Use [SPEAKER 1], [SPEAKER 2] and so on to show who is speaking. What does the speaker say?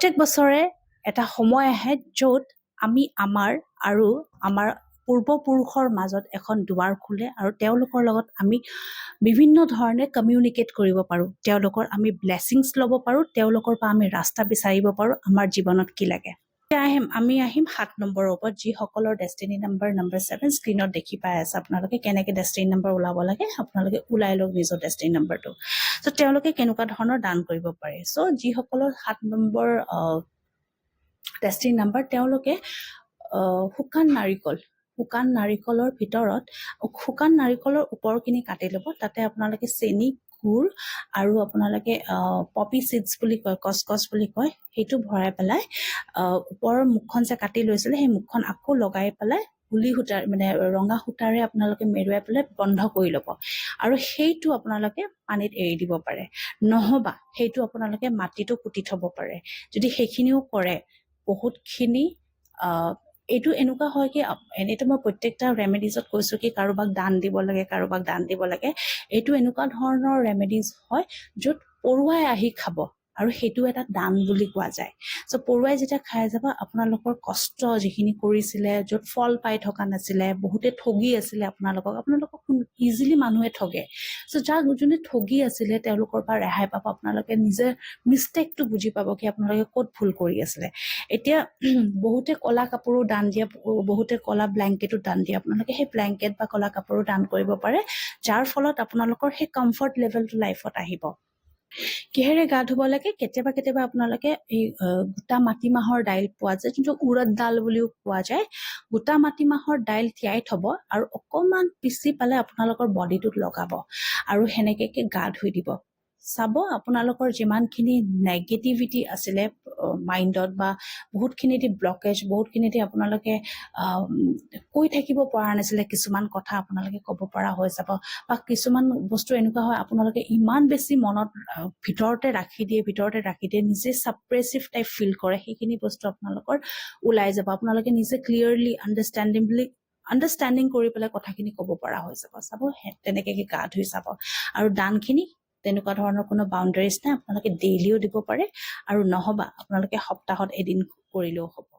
[SPEAKER 1] প্ৰত্যেক বছৰে এটা সময় আহে য'ত আমি আমাৰ পূৰ্বপুৰুষৰ মাজত এখন দুৱাৰ খোলে আৰু তেওঁলোকৰ লগত আমি বিভিন্ন ধৰণে কমিউনিকেট কৰিব পাৰোঁ। তেওঁলোকৰ আমি ব্লেছিংছ ল'ব পাৰোঁ, তেওঁলোকৰ পৰা আমি ৰাস্তা বিচাৰিব পাৰোঁ আমাৰ জীৱনত কি লাগে। আমি আহিম 7 নম্বৰৰ ওপৰত, যিসকলৰ ডেষ্টিনি নাম্বাৰ 7 স্ক্ৰীনত দেখি পাই আছে আপোনালোকে কেনেকৈ ডেষ্টিনি নাম্বাৰ ওলাব লাগে। আপোনালোকে ওলাই লওক নিজৰ ডেষ্টিনি নাম্বাৰটো। চ' তেওঁলোকে কেনেকুৱা ধৰণৰ দান কৰিব পাৰে। চ' যিসকলৰ 7 নম্বৰ ডেষ্টিনি নাম্বাৰ, তেওঁলোকে শুকান নাৰিকলৰ ভিতৰত শুকান নাৰিকলৰ ওপৰখিনি কাটি ল'ব। তাতে আপোনালোকে চেনি, গুড় আৰু আপোনালোকে পপি চিডছ বুলি কয়, কচকচ বুলি কয়, সেইটো ভৰাই পেলাই ওপৰৰ মুখখন যে কাটি লৈছিলে সেই মুখখন আকৌ লগাই পেলাই গুলি সূতাৰ মানে ৰঙা সূতাৰে আপোনালোকে মেৰুৱাই পেলাই বন্ধ কৰি ল'ব আৰু সেইটো আপোনালোকে পানীত এৰি দিব পাৰে, নহবা সেইটো আপোনালোকে মাটিটো পুতি থব পাৰে। যদি সেইখিনিও কৰে বহুতখিনি এইটো এনেকুৱা হয় কি, এনেইতো মই প্ৰত্যেকটা ৰেমেডিজত কৈছোঁ কি কাৰোবাক দান দিব লাগে, এইটো এনেকুৱা ধৰণৰ ৰেমেডিজ হয় য'ত পৰুৱাই আহি খাব আৰু সেইটো এটা দান বুলি কোৱা যায়। চ' পৰুৱাই যেতিয়া খাই যাব, আপোনালোকৰ কষ্ট যিখিনি কৰিছিলে, য'ত ফল পাই থকা নাছিলে, বহুতে ঠগি আছিলে আপোনালোকক ইজিলি মানুহে ঠগে। চ' যোনে ঠগি আছিলে তেওঁলোকৰ পৰা ৰেহাই পাব। আপোনালোকে নিজে মিষ্টেকটো বুজি পাব কি আপোনালোকে ক'ত ভুল কৰি আছিলে। এতিয়া বহুতে ক'লা কাপোৰো দান দিয়ে, বহুতে ক'লা ব্লেংকেটো দান দিয়ে। আপোনালোকে সেই ব্লেংকেট বা ক'লা কাপোৰো দান কৰিব পাৰে, যাৰ ফলত আপোনালোকৰ সেই কমফৰ্ট লেভেলটো লাইফত আহিব। কিহেৰে গা ধুব লাগে? কেতিয়াবা আপোনালোকে এই গোটা মাটিমাহৰ দাইল পোৱা যায়, যোনটো উৰদ দাল বুলিও পোৱা যায়। গোটা মাটিমাহৰ দাইল তিয়াই থব আৰু অকণমান পিচি পেলাই আপোনালোকৰ বডিটোত লগাব আৰু সেনেকে গা ধুই দিব। চাব আপোনালোকৰ যিমানখিনি নেগেটিভিটি আছিলে মাইণ্ডত বা বহুতখিনি ব্লকেজ, বহুতখিনি আপোনালোকে কৈ থাকিব পৰা নাছিলে, কিছুমান কথা আপোনালোকে ক'ব পৰা হৈ যাব। বা কিছুমান বস্তু এনেকুৱা হয় আপোনালোকে ইমান বেছি মনত ভিতৰতে ৰাখি দিয়ে, নিজে ছাপ্ৰেছিভ টাইপ ফিল কৰে, সেইখিনি বস্তু আপোনালোকৰ ওলাই যাব। আপোনালোকে নিজে ক্লিয়াৰলি আণ্ডাৰষ্টেণ্ডিং কৰি পেলাই কথাখিনি ক'ব পৰা হৈ যাব। চাব তেনেকৈ গা ধুই চাব। আৰু দানখিনি তেনেকুৱা ধৰণৰ কোনো বাউণ্ডাৰীজ নাই, আপোনালোকে ডেইলিও দিব পাৰে আৰু নহবা আপোনালোকে সপ্তাহত এদিন কৰিলেও হ'ব।